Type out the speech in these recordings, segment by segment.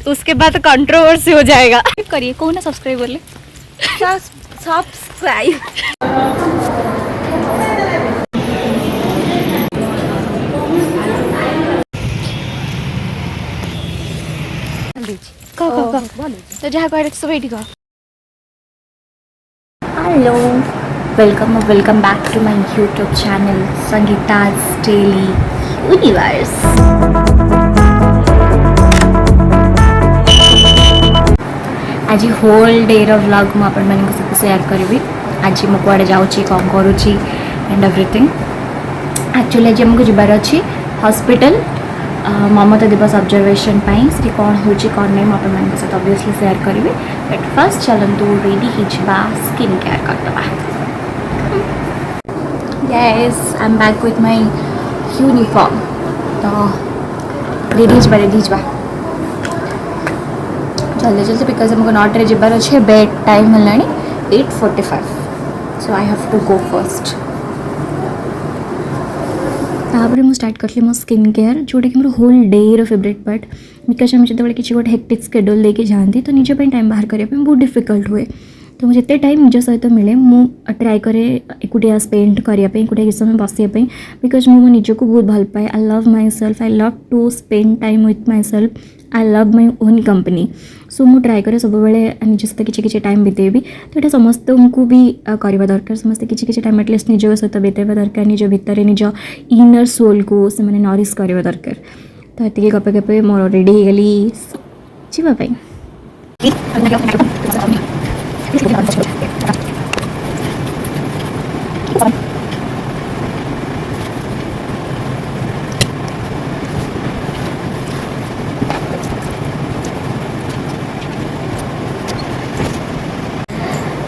उसके बाद कंट्रोवर्सी हो जाएगा। करिए कौन ना सब्सक्राइब कर ले सब्सक्राइब। कह तो जहाँ कह सब ये कह। Hello, welcome back to my YouTube channel Sangeeta's daily universe. आज होल डे व्लॉग मु आपण मानक सहित शेयर करी। आज मु कुआडे जाउची कौन करूची एंड एवरीथिंग। एक्चुअली आज हमको जबार अच्छी हॉस्पिटल ममता दिवस ऑब्जर्वेशन पाई से कौन होची कौन नहीं आपण मानक सहित ऑब्वियसली शेयर करी। बट फर्स्ट चलंतु रेडी हिजबा स्किन केयर करदबा। Yes, I am back with my uniform. तो रेडी हिजबा जल्दी जल्दी बिकॉज हमको 9 जबार अच्छे। बेड टाइम है 8:45, so I have to go first. तापर मुझे स्टार्ट करी मो स्किन केयर जोटा कि मोर whole day favourite part. Because आम जो किसी गोटे हेक्टिक स्केड्यूल लेके जाती तो निज टाइम बाहर करने बहुत डिफिकल्ट हुए। तो मुझे जिते टाइम निज सहित मिले मु ट्राए करे एकुटिया स्पेंड करने एकुटिया किसी समय बसापी। बिकज मो निजक बहुत भल पाए। I love myself, I love to spend time with myself, I love my own company. So मु ट्राए करे सब निज सहित किसी टाइम बितेबी। तो ये समस्त को भी करवा दरकार। समस्ते किसी टाइम एटलिस्ट निज सहित बितेबा दरकार। निज भितर निज इनर सोल को से नरिश करवा दरकार। तो ये गपे गपे मोर रेडी हो गली जावाई।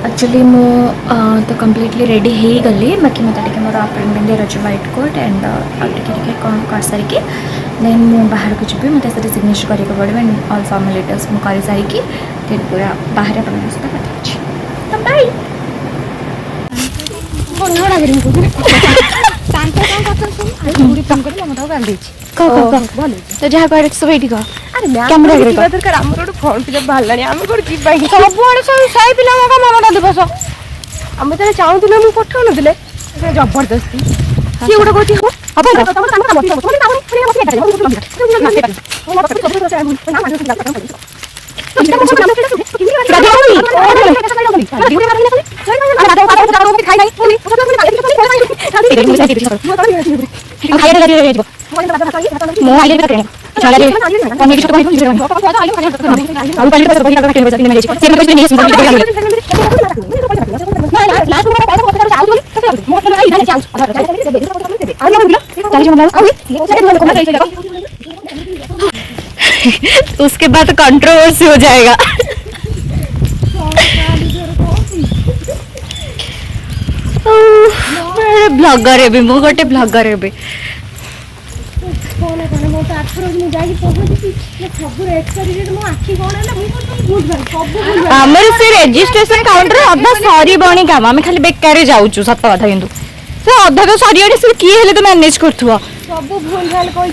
एक्चुअली मु तो कम्प्लीटली रेडी हो गली। बाकी मतलब मोर पेंडिंग अच्छे व्हाइट कोट एंड कौन कर सारिकी देन मु बाहर को जी मतलब से सिग्नेचर करके पड़े एंड ऑल फॉर्मालिटीज मु कर सारिकी देन पूरा बाहर अपन सहित बात। तो बाय। तो जहाँ कह सब ये कह कैमरा दरकार आम गोटे फर्म फिलअप बाहर आम गोटे सब पिला ममता दिवस आम जो चाहूले मुझे पठाऊ नुले जबरदस्ती सी गोटे उसके बाद कंट्रोवर्सी हो जाएगा। ब्लॉगर है मु गोटे ब्लॉगर है। आमर से रजिस्ट्रेशन काउंटर अधा सरी बणी काम आम खाली बेकार जाऊँ सत कथा कि अधा तो सरी से किए तो मैनेज कर सब भूल भाल कही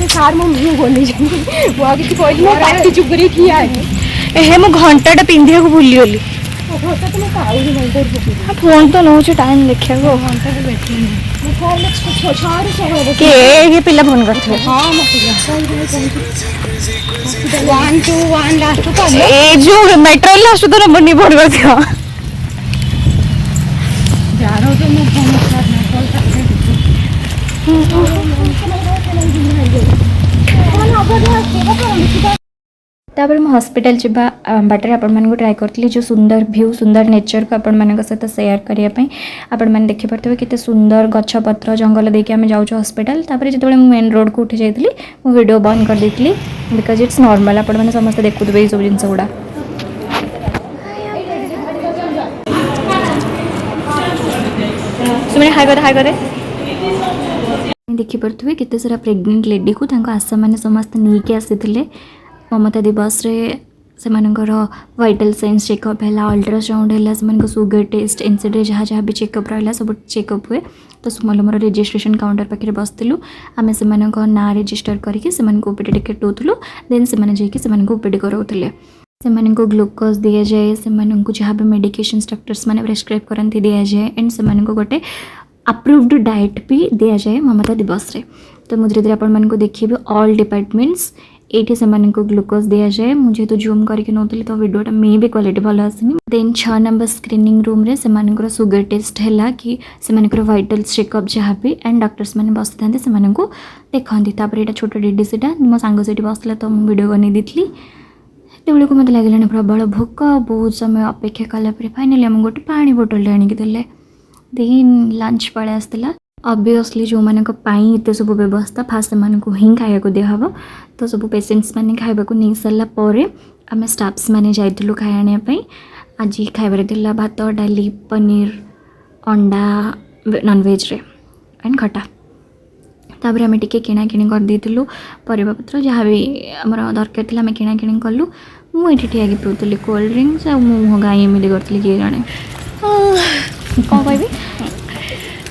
सार मो बोली मुझे चुपरी ठिया है मु घंटा पिंधिया को भूली गली। फोन तो नौ टाइम देखा ये पिला फोन करते जो मेट्रो लास्ट तो नंबर नहीं फोन कर तापर मैं हॉस्पिटल जावा बाटर आपण मानको ट्राई करथली जो सुंदर व्यू सुंदर नेचर को आपण मानक सहित शेयर करिया पई। आपण माने देखि परथबे केते सुंदर गछ पत्र जंगल देखि आमे जाउछ हॉस्पिटल। तापर जेतेबेले मैं मेन रोड को उठी जाइतली मो वीडियो बंद कर देतली बिकॉज इट्स नॉर्मल। आपण माने समस्त देखुथबे ई सब जिंस गुडा। सुमने हाय करे देखि परथबे केते सारा प्रेग्नेंट लेडी को तांको आशा माने समस्त नीके आसीथिले ममता दिवस रे सेमानଙ୍କର वाइटल साइंस चेकअप है, अल्ट्रासाउंड है, से सुगर टेस्ट एनसीडी जहाँ जहाँ भी चेकअप रहा सब चेकअप हुए। तो सुमल मोर रजिस्ट्रेशन काउंटर पाखे बसलु आम से ना रेजिस्टर करके ओपीडी टिकेट दूलु। देन से ओपीडी कराउले से ग्लूकोज दि जाए, से जहाँ भी मेडिकेशंस डॉक्टर्स मैंने प्रेस्क्राइब करती दि जाए एंड से गोटे अप्रूव्ड डाइट भी दि जाए ममता दिवस रे। तो मुझे धीरे धीरे देखिए ऑल डिपार्टमेंट्स ये से ग्लूकोज दि जाए। मुझे तो जूम करके नौली तो वीडियोटा मे भी क्वालिटी भल आसनी। देन 6 नंबर स्क्रीनिंग रूम रे से सुगर टेस्ट है कि से वाइटल चेकअप जहाँ भी एंड डॉक्टर्स मैंने बसी था से देखती। तापर यहाँ छोट डीडीसीटा मो सांग से बसला तो मुझे वीडियो बन दी। तेबुल को मत लगे प्रबल भोक, बहुत समय अपेक्षा कलापर फाइनाली आम गोटे पानी बोतल आनिक देले। देन लंच पड़े आसला। ऑब्वियसली जो मानक एत सब व्यवस्था फास्ट से हिं खाया दिहब। तो सब पेशेंट्स मैंने खाइबा नहीं सारा पर आम स्टाफ्स मैंने जाइलु खाई। आज खाइबार दिला भात, डाली, पनीर, अंडा नॉनवेज रे एंड खटा। तापर आम टे किणाकिणी करदेलु परिवापत्र जहाँ भी आम दरकार थी आम किणाकिणी कलु। मुझे ठिया पीऊली कोल्ड ड्रिंक्स आ मुँह गाई एमती करी किए जाने कौन कह।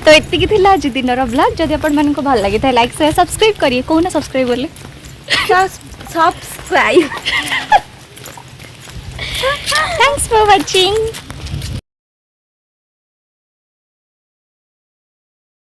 तो ये थी आज दिन ब्लॉग। जदि आपन को भल लगी लाइक शेयर सब्सक्राइब करिए। कौन सब्सक्राइब बोले सब्सक्राइब। Thanks for watching.